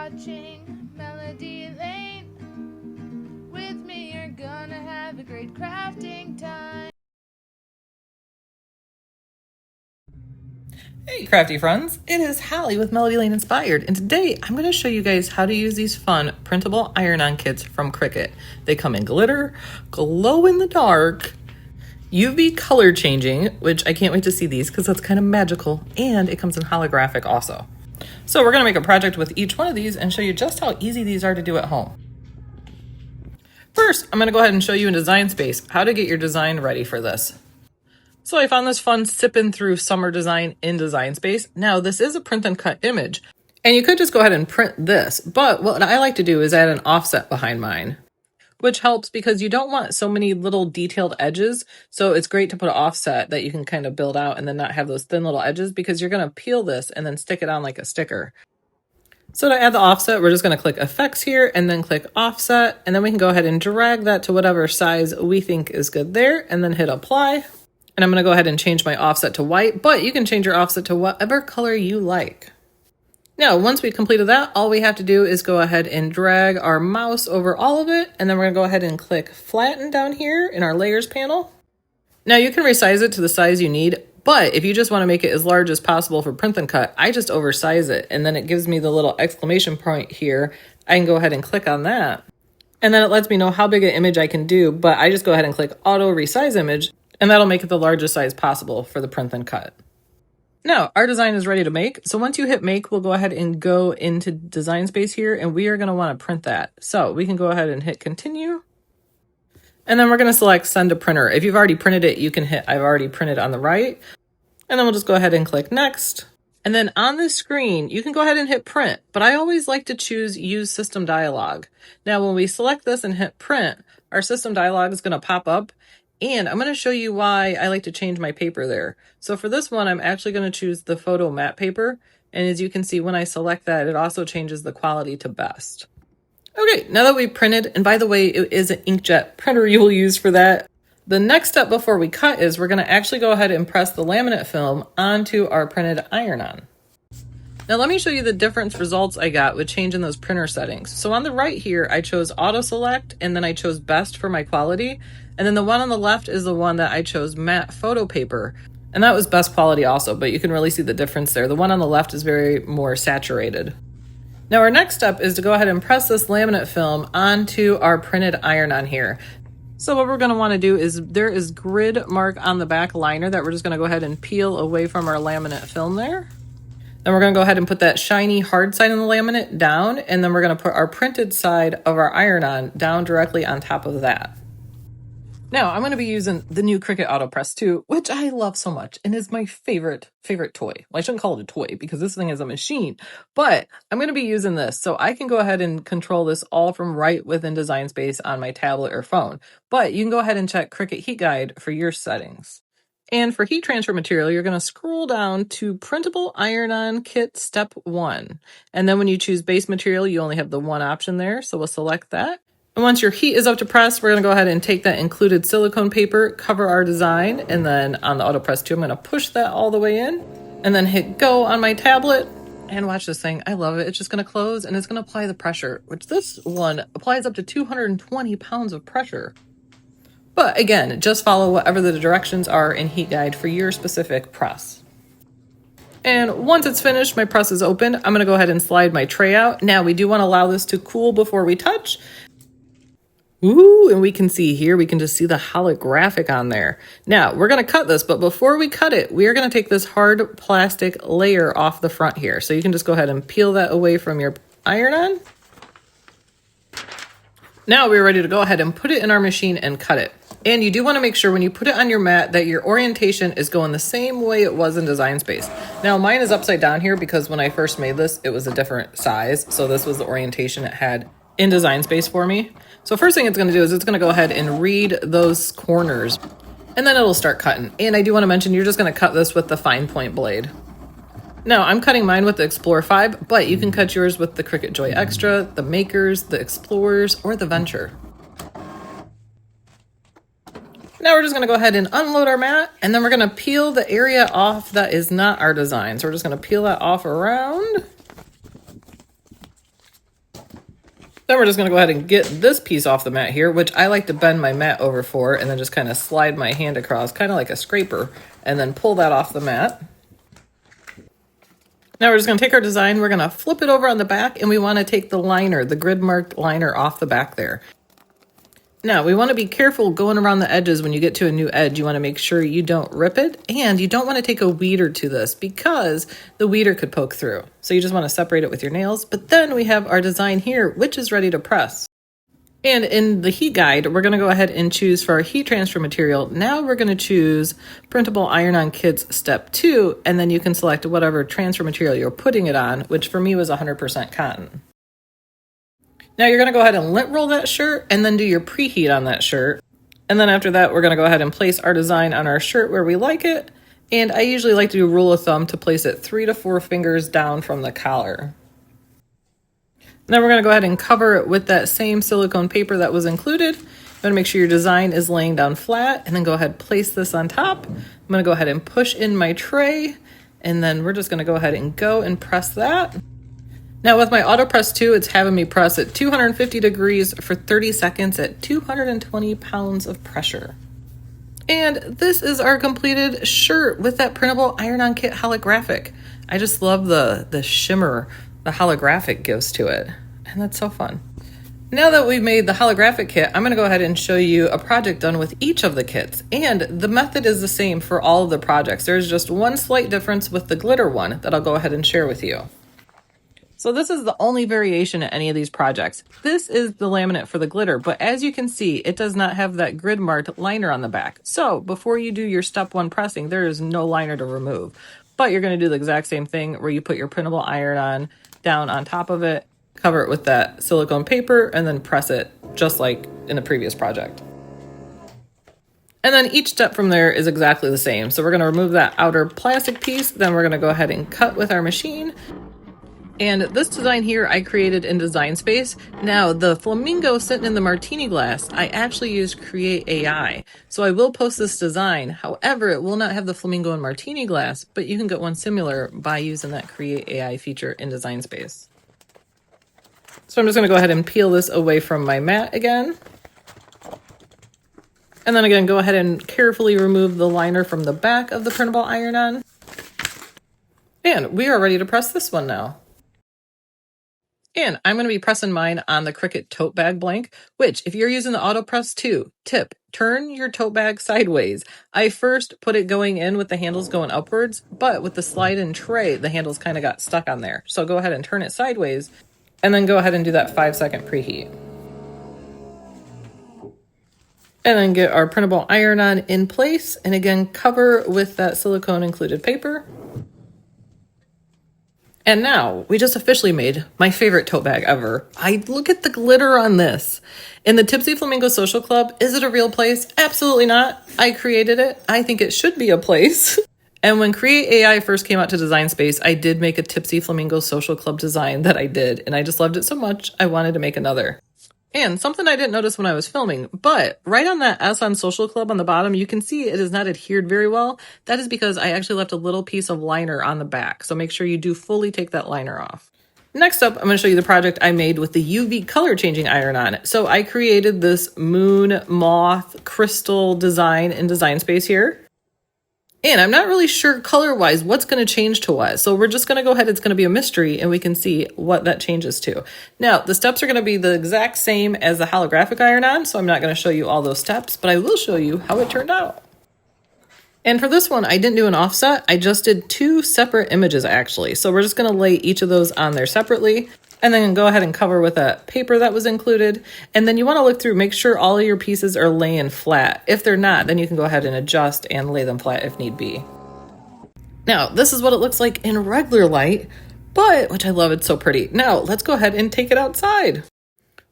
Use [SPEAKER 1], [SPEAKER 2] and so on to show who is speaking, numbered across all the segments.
[SPEAKER 1] watching Melody Lane. With me, you're gonna have a great crafting time.
[SPEAKER 2] Hey crafty friends, it is Hallie with Melody Lane Inspired, and today I'm going to show you guys how to use these fun printable iron-on kits from Cricut. They come in glitter, glow in the dark, UV color changing, which I can't wait to see these because that's kind of magical, and it comes in holographic also. So we're going to make a project with each one of these and show you just how easy these are to do at home. First, I'm going to go ahead and show you in Design Space how to get your design ready for this. So I found this fun Sippin through summer design in Design Space. Now this is a print and cut image, and you could just go ahead and print this, but what I like to do is add an offset behind mine, which helps because you don't want so many little detailed edges. So it's great to put an offset that you can kind of build out and then not have those thin little edges, because you're going to peel this and then stick it on like a sticker. So to add the offset, we're just going to click Effects here and then click Offset, and then we can go ahead and drag that to whatever size we think is good there and then hit Apply. And I'm going to go ahead and change my offset to white, but you can change your offset to whatever color you like. Now, once we completed that, all we have to do is go ahead and drag our mouse over all of it, and then we're going to go ahead and click Flatten down here in our Layers panel. Now, you can resize it to the size you need, but if you just want to make it as large as possible for print and cut, I just oversize it, and then it gives me the little exclamation point here. I can go ahead and click on that, and then it lets me know how big an image I can do, but I just go ahead and click Auto Resize Image, and that'll make it the largest size possible for the print and cut. Now, our design is ready to make. So once you hit make, we'll go ahead and go into Design Space here, and we are going to want to print that. So we can go ahead and hit continue. And then we're going to select send to printer. If you've already printed it, you can hit I've already printed on the right. And then we'll just go ahead and click next. And then on the screen, you can go ahead and hit print, but I always like to choose use system dialog. Now, when we select this and hit print, our system dialog is going to pop up. And I'm going to show you why I like to change my paper there. So for this one, I'm actually going to choose the photo matte paper. And as you can see, when I select that, it also changes the quality to best. Okay, now that we've printed, and by the way, it is an inkjet printer you will use for that. The next step before we cut is we're going to actually go ahead and press the laminate film onto our printed iron-on. Now let me show you the different results I got with changing those printer settings. So on the right here, I chose auto select, and then I chose best for my quality. And then the one on the left is the one that I chose matte photo paper. And that was best quality also, but you can really see the difference there. The one on the left is very more saturated. Now our next step is to go ahead and press this laminate film onto our printed iron-on here. So what we're going to want to do is there is grid mark on the back liner that we're just going to go ahead and peel away from our laminate film there. Then we're going to go ahead and put that shiny hard side of the laminate down, and then we're going to put our printed side of our iron-on down directly on top of that. Now, I'm going to be using the new Cricut AutoPress 2, which I love so much and is my favorite toy. Well, I shouldn't call it a toy because this thing is a machine, but I'm going to be using this. So I can go ahead and control this all from right within Design Space on my tablet or phone. But you can go ahead and check Cricut Heat Guide for your settings. And for heat transfer material, you're going to scroll down to Printable Iron-On Kit Step 1. And then when you choose base material, you only have the one option there. So we'll select that. And once your heat is up to press, we're going to go ahead and take that included silicone paper, cover our design, and then on the AutoPress 2, I'm going to push that all the way in and then hit go on my tablet. And watch this thing. I love it. It's just going to close and it's going to apply the pressure, which this one applies up to 220 pounds of pressure. But again, just follow whatever the directions are in Heat Guide for your specific press. And once it's finished, my press is open. I'm going to go ahead and slide my tray out. Now we do want to allow this to cool before we touch. Ooh, and we can see here, we can just see the holographic on there. Now we're going to cut this, but before we cut it, we are going to take this hard plastic layer off the front here. So you can just go ahead and peel that away from your iron-on. Now we're ready to go ahead and put it in our machine and cut it. And you do want to make sure when you put it on your mat that your orientation is going the same way it was in Design Space. Now mine is upside down here because when I first made this, it was a different size. So this was the orientation it had in Design Space for me. So first thing it's going to do is it's going to go ahead and read those corners, and then it'll start cutting. And I do want to mention, you're just going to cut this with the fine point blade. Now I'm cutting mine with the Explorer 5, but you can cut yours with the Cricut Joy Extra, the Makers, the Explorers, or the Venture. Now we're just going to go ahead and unload our mat, and then we're going to peel the area off that is not our design. So we're just going to peel that off around. Then we're just going to go ahead and get this piece off the mat here, which I like to bend my mat over for, and then just kind of slide my hand across, kind of like a scraper, and then pull that off the mat. Now we're just going to take our design, we're going to flip it over on the back, and we want to take the liner, the grid marked liner off the back there. Now, we want to be careful going around the edges when you get to a new edge. You want to make sure you don't rip it, and you don't want to take a weeder to this because the weeder could poke through. So you just want to separate it with your nails, but then we have our design here, which is ready to press. And in the heat guide, we're going to go ahead and choose for our heat transfer material. Now we're going to choose Printable Iron-On Kits Step 2, and then you can select whatever transfer material you're putting it on, which for me was 100% cotton. Now you're going to go ahead and lint roll that shirt and then do your preheat on that shirt. And then after that, we're going to go ahead and place our design on our shirt where we like it. And I usually like to do rule of thumb to place it 3 to 4 fingers down from the collar. Then we're going to go ahead and cover it with that same silicone paper that was included. You want to make sure your design is laying down flat, and then go ahead and place this on top. I'm going to go ahead and push in my tray, and then we're just going to go ahead and go and press that. Now with my AutoPress 2, it's having me press at 250 degrees for 30 seconds at 220 pounds of pressure. And this is our completed shirt with that printable iron-on kit holographic. I just love the shimmer the holographic gives to it, and that's so fun. Now that we've made the holographic kit, I'm going to go ahead and show you a project done with each of the kits, and the method is the same for all of the projects. There's just one slight difference with the glitter one that I'll go ahead and share with you. So this is the only variation in any of these projects. This is the laminate for the glitter, but as you can see, it does not have that grid marked liner on the back. So before you do your step 1 pressing, there is no liner to remove. But you're going to do the exact same thing where you put your printable iron-on down on top of it, cover it with that silicone paper, and then press it just like in the previous project. And then each step from there is exactly the same. So we're going to remove that outer plastic piece, then we're going to go ahead and cut with our machine. And this design here I created in Design Space. Now the flamingo sitting in the martini glass, I actually used Create AI. So I will post this design. However, it will not have the flamingo and martini glass, but you can get one similar by using that Create AI feature in Design Space. So I'm just gonna go ahead and peel this away from my mat again. And then again, go ahead and carefully remove the liner from the back of the printable iron-on. And we are ready to press this one now. And I'm going to be pressing mine on the Cricut tote bag blank, which if you're using the AutoPress 2, tip, turn your tote bag sideways. I first put it going in with the handles going upwards, but with the slide and tray, the handles kind of got stuck on there. So go ahead and turn it sideways and then go ahead and do that 5-second preheat. And then get our printable iron-on in place. And again, cover with that silicone included paper. And now we just officially made my favorite tote bag ever. Look at the glitter on this. In the Tipsy Flamingo Social Club, is it a real place? Absolutely not. I created it. I think it should be a place. And when Create AI first came out to Design Space, I did make a Tipsy Flamingo Social Club design that I did, and I just loved it so much, I wanted to make another. And something I didn't notice when I was filming, but right on that S on Social Club on the bottom, you can see it is not adhered very well. That is because I actually left a little piece of liner on the back. So make sure you do fully take that liner off. Next up, I'm going to show you the project I made with the UV color changing iron-on. So I created this moon moth crystal design in Design Space here. And I'm not really sure color-wise what's going to change to what. So we're just going to go ahead. It's going to be a mystery, and we can see what that changes to. Now, the steps are going to be the exact same as the holographic iron-on, so I'm not going to show you all those steps, but I will show you how it turned out. And for this one, I didn't do an offset. I just did 2 separate images, actually. So we're just going to lay each of those on there separately. And then go ahead and cover with that paper that was included. And then you want to look through, make sure all of your pieces are laying flat. If they're not, then you can go ahead and adjust and lay them flat if need be. Now, this is what it looks like in regular light, which I love, it's so pretty. Now, let's go ahead and take it outside.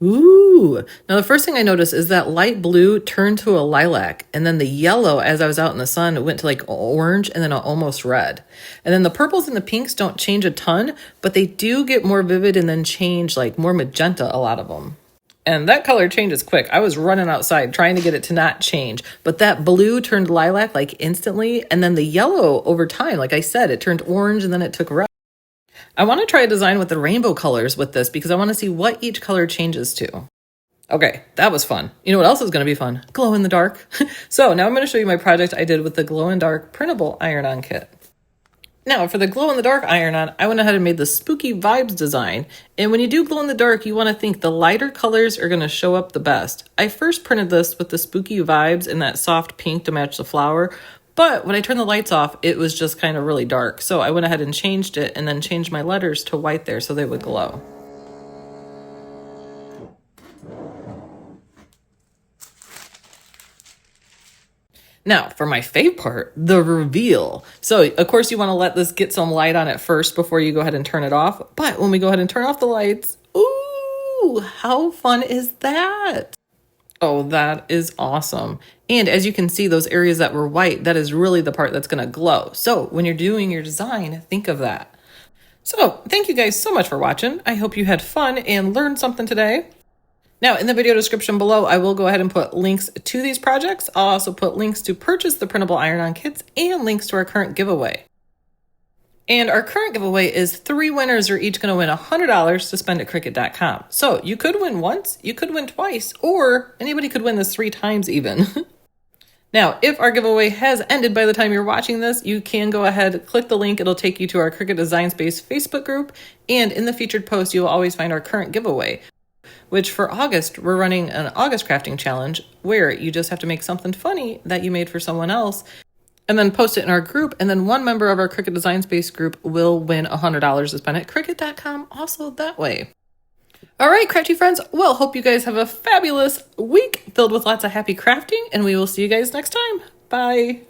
[SPEAKER 2] Ooh. Now, the first thing I noticed is that light blue turned to a lilac, and then the yellow, as I was out in the sun, went to like orange and then almost red. And then the purples and the pinks don't change a ton, but they do get more vivid and then change like more magenta, a lot of them. And that color changes quick. I was running outside trying to get it to not change, but that blue turned lilac like instantly, and then the yellow over time, like I said, it turned orange and then it took red. I want to try a design with the rainbow colors with this because I want to see what each color changes to. Okay, that was fun. You know what else is going to be fun? Glow in the dark. So now I'm going to show you my project I did with the glow in dark printable iron-on kit. Now for the glow in the dark iron-on, I went ahead and made the spooky vibes design. And when you do glow in the dark, you want to think the lighter colors are going to show up the best. I first printed this with the spooky vibes in that soft pink to match the flower. But when I turned the lights off, it was just kind of really dark. So I went ahead and changed it and then changed my letters to white there so they would glow. Now, for my fave part, the reveal. So, of course, you want to let this get some light on it first before you go ahead and turn it off. But when we go ahead and turn off the lights, ooh, how fun is that? Oh, that is awesome. And as you can see, those areas that were white, that is really the part that's going to glow. So when you're doing your design, think of that. So thank you guys so much for watching. I hope you had fun and learned something today. Now, in the video description below, I will go ahead and put links to these projects. I'll also put links to purchase the printable iron-on kits and links to our current giveaway. And our current giveaway is 3 winners are each going to win $100 to spend at Cricut.com. So you could win once, you could win twice, or anybody could win this 3 times even. Now, if our giveaway has ended by the time you're watching this, you can go ahead, click the link. It'll take you to our Cricut Design Space Facebook group. And in the featured post, you'll always find our current giveaway, which for August, we're running an August crafting challenge where you just have to make something funny that you made for someone else and then post it in our group. And then one member of our Cricut Design Space group will win $100 to spend at Cricut.com also that way. All right, crafty friends. Well, hope you guys have a fabulous week filled with lots of happy crafting, and we will see you guys next time. Bye.